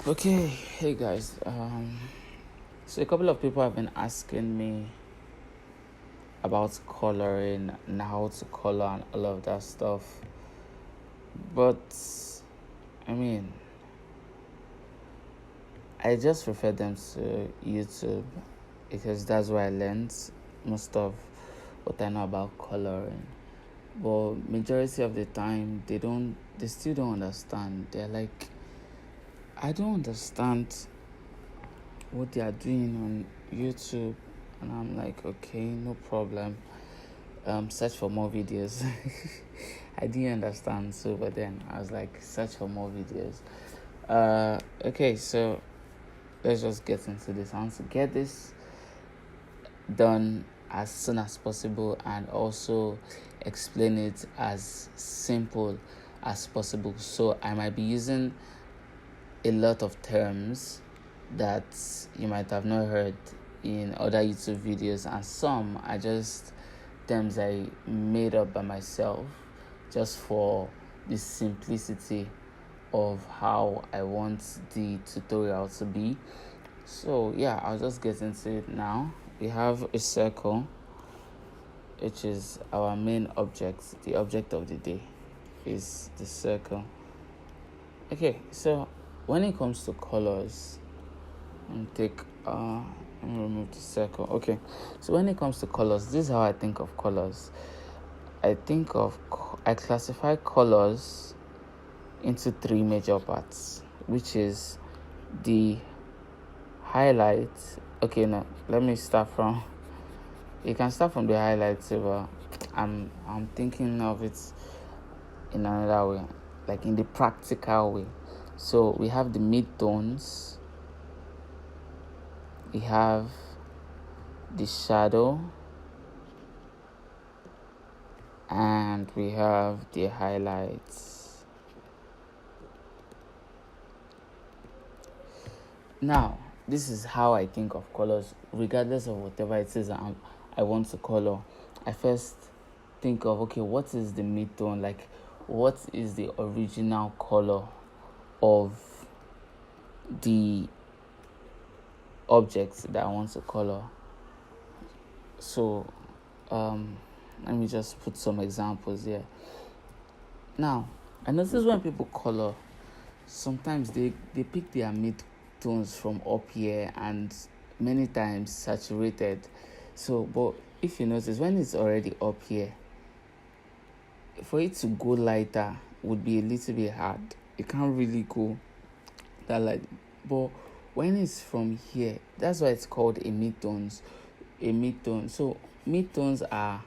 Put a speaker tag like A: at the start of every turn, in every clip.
A: Okay, hey guys. So a couple of people have been asking me about coloring and how to color and all of that stuff. But I mean, I just refer them to YouTube because that's where I learned most of what I know about coloring. But majority of the time, they still don't understand. They're like, I don't understand what they are doing on YouTube, and I'm like, okay, no problem. Search for more videos. I didn't understand, so but then I was like, search for more videos. Okay, so let's just get into this. I want to get this done as soon as possible and also explain it as simple as possible. So I might be using a lot of terms that you might have not heard in other YouTube videos, and some are just terms I made up by myself just for the simplicity of how I want the tutorial to be. So yeah, I'll just get into it now. We have a circle, which is our main object. The object of the day is the circle. Okay, so when it comes to colors, let me remove the circle. Okay, so when it comes to colors, this is how I think of colors. I classify colors into three major parts, which is the highlights. Okay, no, let me start from. You can start from the highlights, but I'm thinking of it in another way, like in the practical way. So we have the midtones, we have the shadow, and we have the highlights. Now, this is how I think of colors, regardless of whatever it is I want to color. I first think of, okay, what is the midtone? Like, what is the original color of the objects that I want to color? So, let me just put some examples here. Now, I notice when people color, sometimes they pick their midtones from up here and many times saturated. So, but if you notice, when it's already up here, for it to go lighter would be a little bit hard. It can't really go that light. But when it's from here, that's why it's called a midtones. A midtone. So midtones are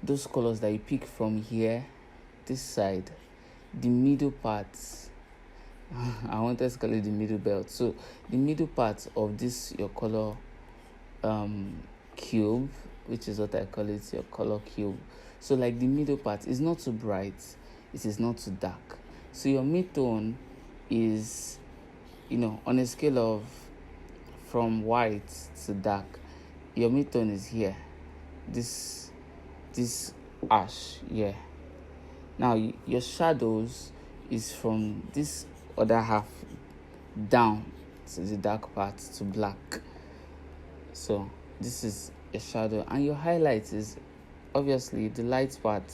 A: those colors that you pick from here, this side, the middle parts. I wanted to call it the middle belt. So the middle part of this your color cube, which is what I call it, your color cube. So like the middle part is not too bright, it is not too dark. So your midtone is, on a scale of from white to dark, your midtone is here. This ash, yeah. Now your shadows is from this other half down to the dark part to black. So this is a shadow, and your highlight is obviously the light part,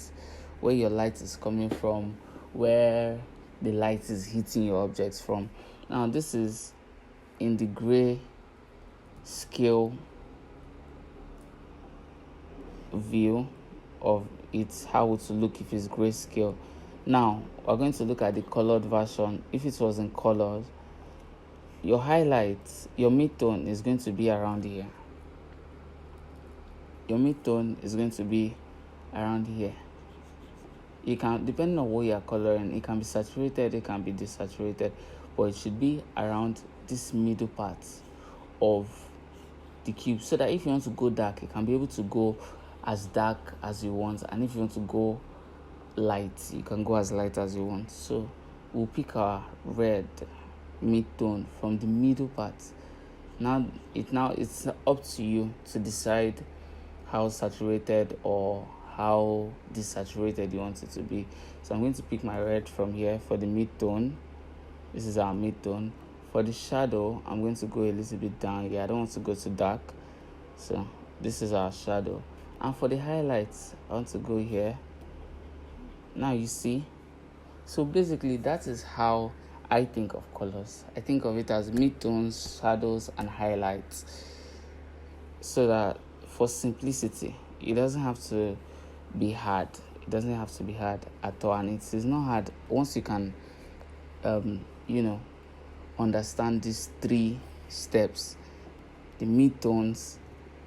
A: where your light is coming from, where the light is hitting your objects from. Now this is in the gray scale view of it, how it will look if it's grayscale. Now we're going to look at the colored version. If it was in colors, your highlights, your midtone is going to be around here. Your midtone is going to be around here. You can, depending on what you are coloring, it can be saturated, it can be desaturated, but it should be around this middle part of the cube, so that if you want to go dark, you can be able to go as dark as you want, and if you want to go light, you can go as light as you want. So we'll pick our red midtone from the middle part. Now it's up to you to decide how saturated or how desaturated you want it to be. So I'm going to pick my red from here for the midtone. This is our mid-tone. For the shadow, I'm going to go a little bit down here. I don't want to go too dark. So this is our shadow. And for the highlights, I want to go here. Now you see. So basically, that is how I think of colors. I think of it as mid-tones, shadows, and highlights. So that for simplicity, it doesn't have to be hard. It doesn't have to be hard at all. And it is not hard once you can, understand these 3 steps: the midtones,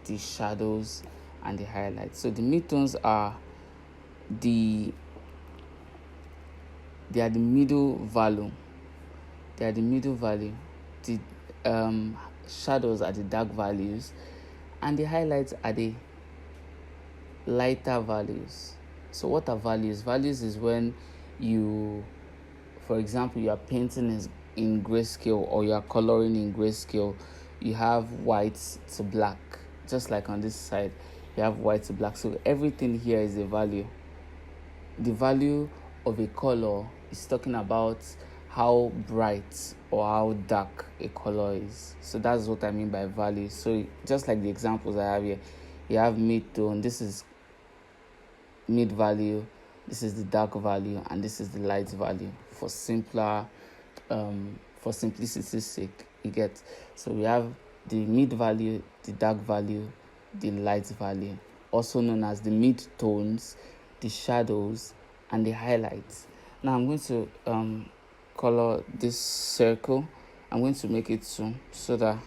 A: the shadows, and the highlights. So the midtones are the middle value. They are the middle value. The shadows are the dark values, and the highlights are the lighter values. So what are values? Values is when you, for example, you are painting in grayscale, or you are coloring in grayscale. You have white to black, just like on this side you have white to black. So everything here is a value. The value of a color is talking about how bright or how dark a color is. So that's what I mean by value. So just like the examples I have here, you have mid-tone, this is mid value, this is the dark value, and this is the light value, for simplicity's sake, you get. So we have the mid value, the dark value, the light value, also known as the mid-tones, the shadows, and the highlights. Now I'm going to color this circle. I'm going to make it 2 so that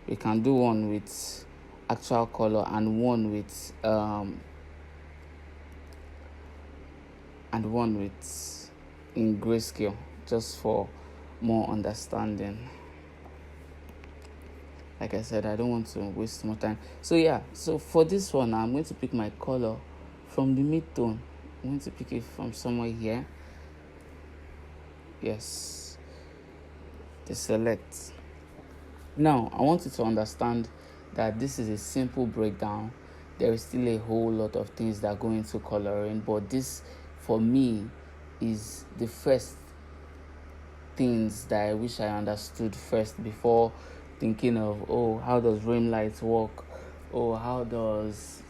A: we can do one with actual color and one with in grayscale, just for more understanding. Like I said, I don't want to waste more time. So for this one, I'm going to pick my color from the mid-tone. I'm going to pick it from somewhere here. Yes. The select. Now, I want you to understand that this is a simple breakdown. There is still a whole lot of things that go into coloring, but this, for me, is the first things that I wish I understood first before thinking of, how does rim light work? How does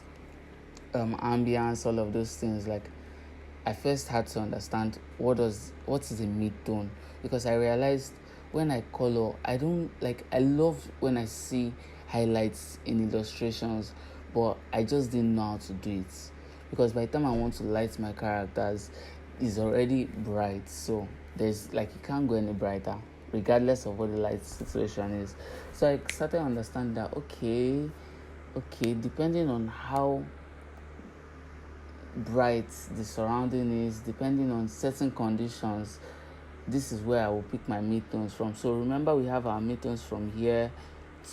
A: ambience, all of those things. Like, I first had to understand what is a mid-tone, because I realized when I color, I love when I see highlights in illustrations, but I just didn't know how to do it, because by the time I want to light my characters, it's already bright. So there's it can't go any brighter, regardless of what the light situation is. So I started to understand that okay, depending on how bright the surrounding is, depending on certain conditions, this is where I will pick my midtones from. So remember, we have our midtones from here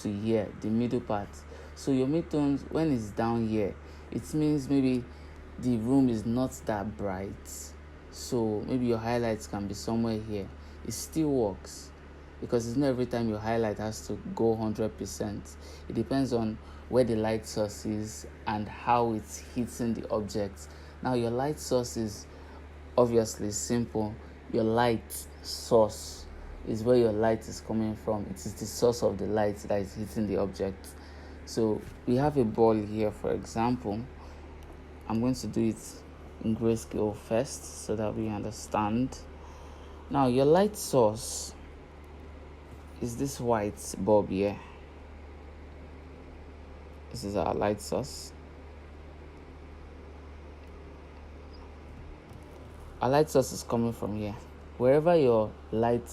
A: to here, the middle part. So your midtones, when it's down here, it means maybe the room is not that bright. So maybe your highlights can be somewhere here. It still works, because it's not every time your highlight has to go 100%. It depends on where the light source is and how it's hitting the object. Now, your light source is obviously simple. Your light source is where your light is coming from. It is the source of the light that is hitting the object. So we have a ball here, for example. I'm going to do it in grayscale first so that we understand. Now, your light source is this white bulb here. This is our light source. Our light source is coming from here. Wherever your light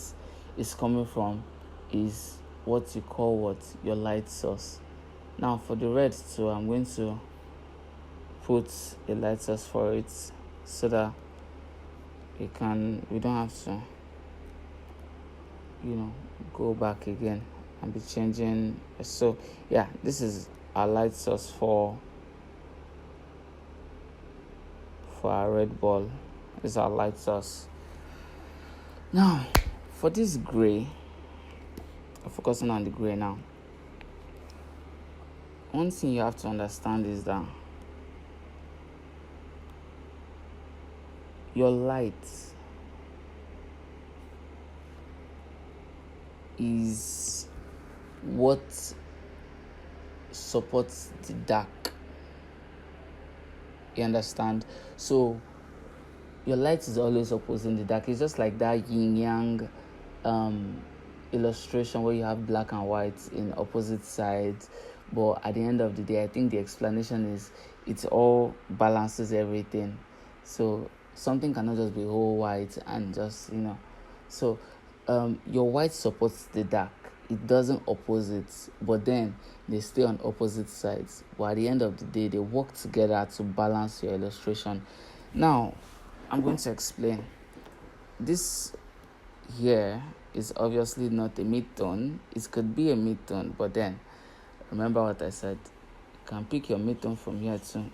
A: is coming from is what you call your light source. Now for the red too, I'm going to put a light source for it so that we don't have to go back again and be changing. So yeah, this is our light source for our red ball. This is our light source. Now for this gray, I'm focusing on the gray now. One thing you have to understand is that your light is what supports the dark. You understand? So your light is always opposing the dark. It's just like that yin yang illustration where you have black and white in opposite sides. But at the end of the day, I think the explanation is it all balances everything. So something cannot just be whole white and just, So your white supports the dark. It doesn't oppose it, but then they stay on opposite sides. But at the end of the day, they work together to balance your illustration. Now, I'm going to explain. This here is obviously not a midtone. It could be a midtone, but then remember what I said. You can pick your midtone from here too.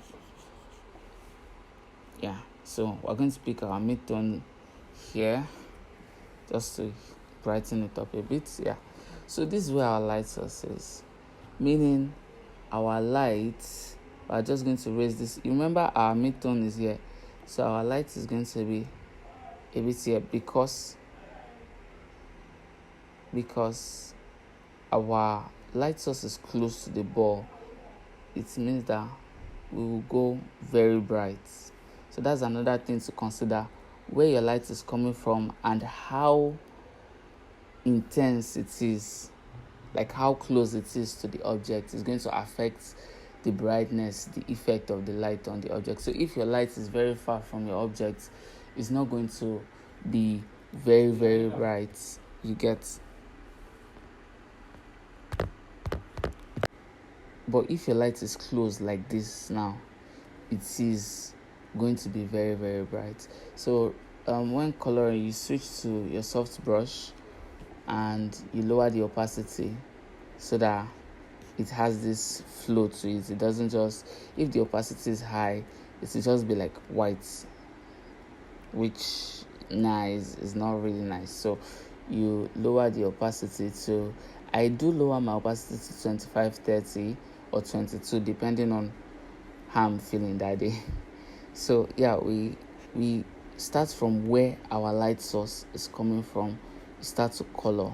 A: Yeah, so we're going to pick our midtone here just to brighten it up a bit. Yeah, so this is where our light source is, meaning our light, we're just going to raise this. You remember our midtone is here, so our light is going to be a bit here because our light source is close to the ball. It means that we will go very bright. So that's another thing to consider, where your light is coming from and how intense it is, like how close it is to the object is going to affect the brightness, the effect of the light on the object. So if your light is very far from your object, it's not going to be very, very bright. You get. But if your light is close like this now, it is going to be very, very bright. So when coloring, you switch to your soft brush and you lower the opacity so that it has this flow to it. It doesn't just, if the opacity is high, it will just be like white, which nice is not really nice. So you lower the opacity to, I do lower my opacity to 25, 30 or 22 depending on how I'm feeling that day. So yeah, we start from where our light source is coming from. We start to color.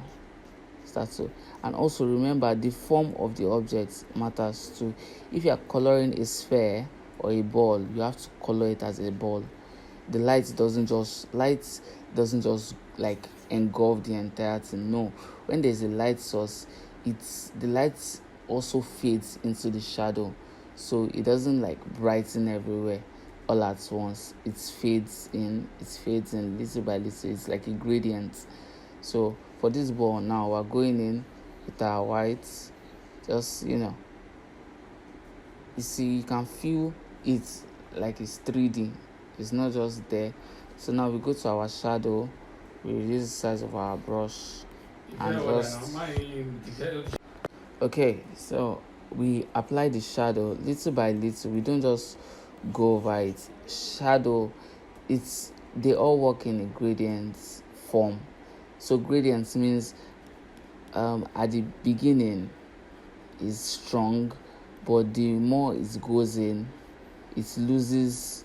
A: And also remember, the form of the object matters too. If you are coloring a sphere or a ball, you have to color it as a ball. The light doesn't just like engulf the entire thing. No, when there's a light source, the light also fades into the shadow, so it doesn't like brighten everywhere all at once. It fades in little by little. It's like a gradient. So for this ball now, we're going in with our whites. Just you see, you can feel it like it's 3D. It's not just there. So now we go to our shadow. We reduce the size of our brush and just okay. So we apply the shadow little by little. We don't just go over it. Shadow, they all work in a gradient form. So gradients means at the beginning is strong, but the more it goes in, it loses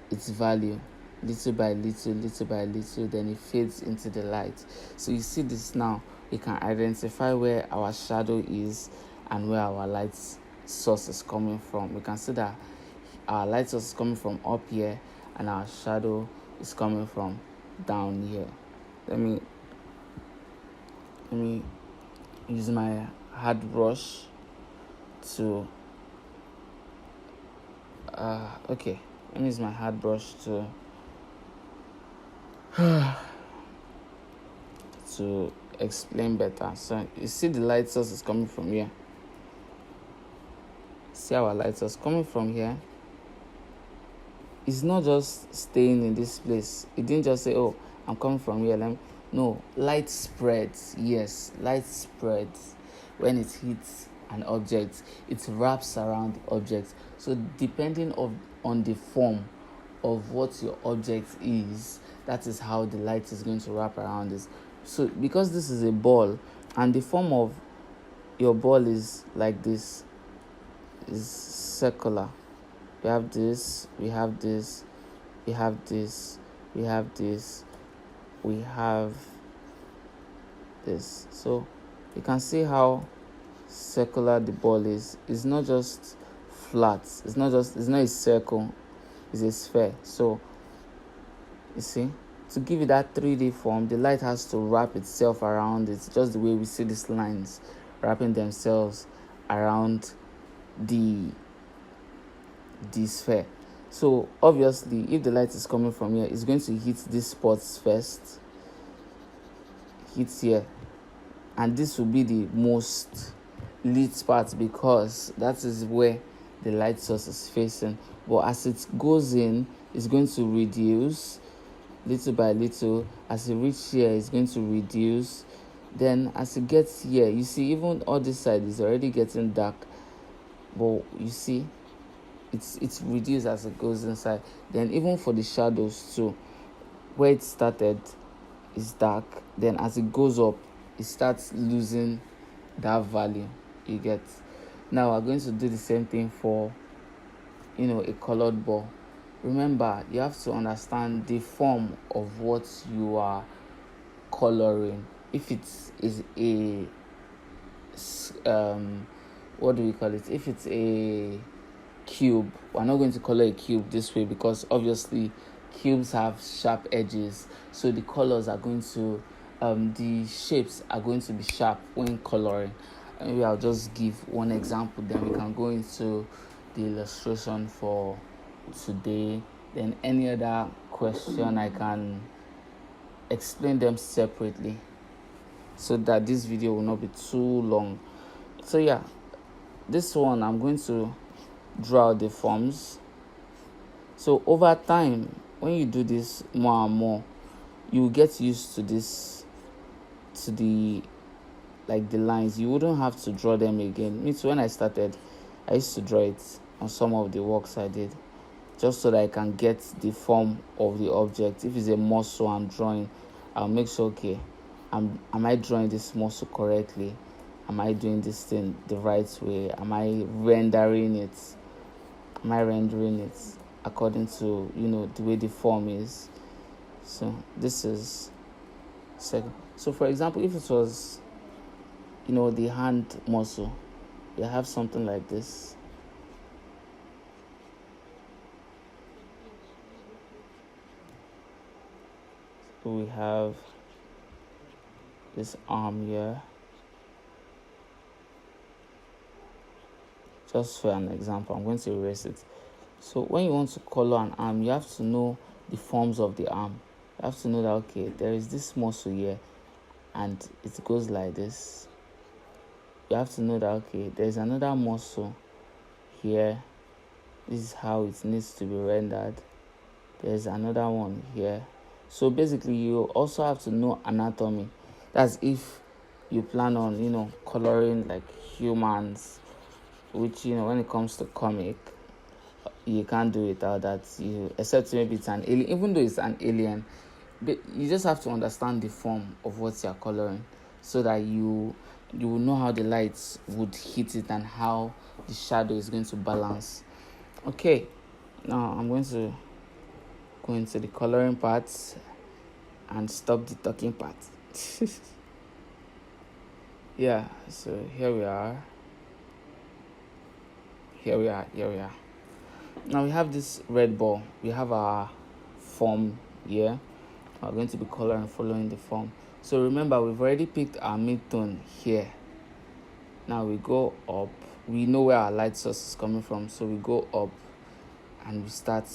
A: its value little by little, then it fades into the light. So you see this now, we can identify where our shadow is and where our light source is coming from. We can see that our light source is coming from up here and our shadow is coming from down here. Let me use my hard brush to okay, let me use my hard brush to to explain better. So you see the light source is coming from here. See our light source coming from here. It's not just staying in this place. It didn't just say, oh, I'm coming from here. No, light spreads. Yes, light spreads. When it hits an object, it wraps around the object. So depending on the form of what your object is, that is how the light is going to wrap around this. So because this is a ball and the form of your ball is like this, is circular. We have this, we have this, we have this, we have this, we have this. So you can see how circular the ball is. It's not just flat, it's not a circle, it's a sphere. So you see, to give it that 3D form, the light has to wrap itself around it, just the way we see these lines wrapping themselves around the sphere. So obviously, if the light is coming from here, it's going to hit these spots first, hit here, and this will be the most lit part because that is where the light source is facing. But as it goes in, it's going to reduce little by little. As it reaches here, it's going to reduce. Then as it gets here, you see even all this side is already getting dark, but you see it's reduced as it goes inside. Then even for the shadows too, where it started is dark, then as it goes up, it starts losing that value. You get. Now we're going to do the same thing for a colored ball. Remember, you have to understand the form of what you are coloring. If it is a what do we call it? If it's a cube, we're not going to color a cube this way because obviously cubes have sharp edges, so the colors are going to the shapes are going to be sharp when coloring. Maybe I'll just give one example, then we can go into the illustration for today. Then any other question, I can explain them separately so that this video will not be too long. So yeah, this one I'm going to draw out the forms. So over time, when you do this more and more, you will get used to this, to the lines. You wouldn't have to draw them again. Me too, when I started, I used to draw it on some of the works I did, just so that I can get the form of the object. If it's a muscle I'm drawing, I'll make sure, okay, am I drawing this muscle correctly? Am I doing this thing the right way? Am I rendering it? According to the way the form is? So this is second. So for example, if it was the hand muscle, you have something like this. So we have this arm here. Just for an example, I'm going to erase it. So when you want to color an arm, you have to know the forms of the arm. You have to know that, okay, there is this muscle here and it goes like this. You have to know that, okay, there's another muscle here. This is how it needs to be rendered. There's another one here. So basically, you also have to know anatomy. That's if you plan on, coloring like humans, which, when it comes to comic, you can't do without that. Except maybe it's an alien. Even though it's an alien, but you just have to understand the form of what you're coloring so that you will know how the lights would hit it and how the shadow is going to balance. Okay, now I'm going to go into the coloring part and stop the talking part. Yeah, so here we are. Now we have this red ball. We have our form here. We're going to be coloring following the form. So remember, we've already picked our midtone here. Now we go up. We know where our light source is coming from, so we go up and we start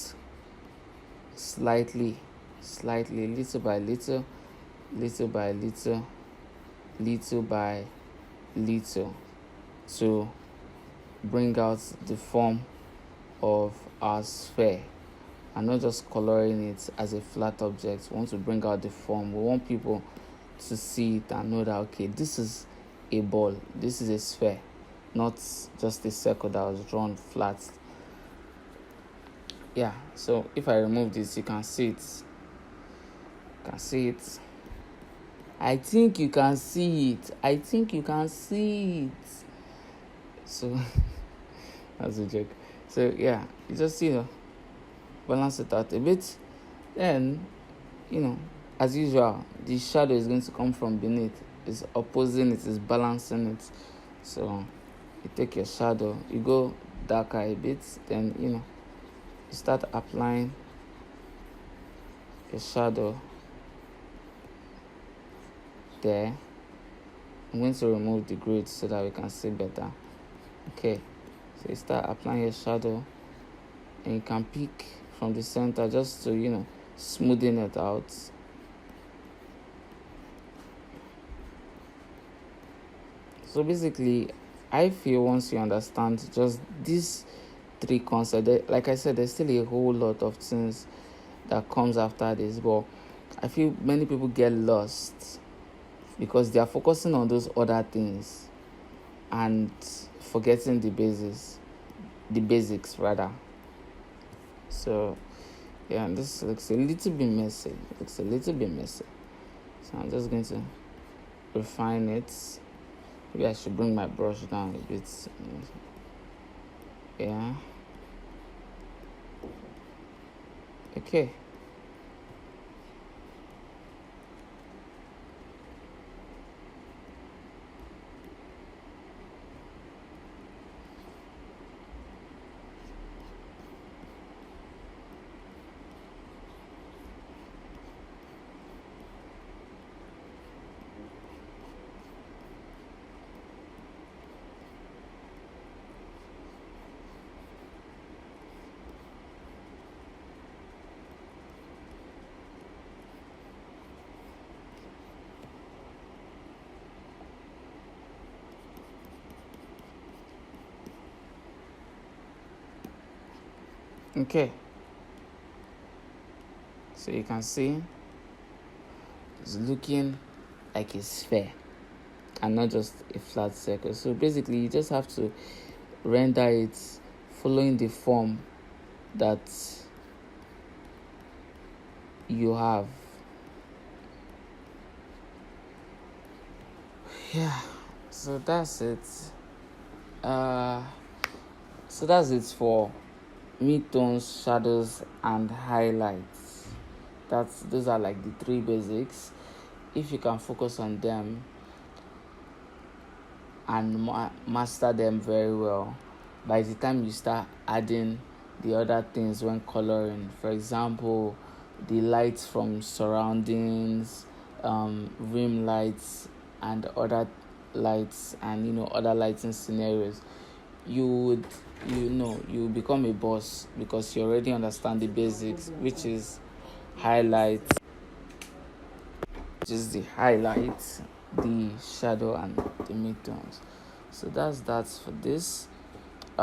A: slightly, little by little to bring out the form of our sphere, and not just coloring it as a flat object. We want to bring out the form. We want people to see it and know that, okay, this is a ball, this is a sphere, not just a circle that was drawn flat. Yeah, so if I remove this, you can see it. I think you can see it. So that's a joke. So yeah, you just balance it out a bit. Then as usual, the shadow is going to come from beneath. is opposing it, is balancing it. So you take your shadow, you go darker a bit, then you start applying your shadow there. I'm going to remove the grid so that we can see better. Okay, so you start applying your shadow, and you can pick from the center just to smoothen it out. So basically, I feel once you understand just these three concepts, like I said, there's still a whole lot of things that comes after this, but I feel many people get lost because they are focusing on those other things and forgetting the basics rather. So yeah, this looks a little bit messy. So I'm just going to refine it. Maybe I should bring my brush down a bit. Yeah. Okay. Okay. So you can see it's looking like a sphere and not just a flat circle. So basically you just have to render it following the form that you have. Yeah, so that's it. So that's it for midtones, shadows, and highlights. Those are like the three basics. If you can focus on them and master them very well, by the time you start adding the other things when coloring, for example, the lights from surroundings, rim lights, and other lights, and other lighting scenarios, you become a boss because you already understand the basics, which is highlights, the highlights, the shadow, and the midtones. So that's for this.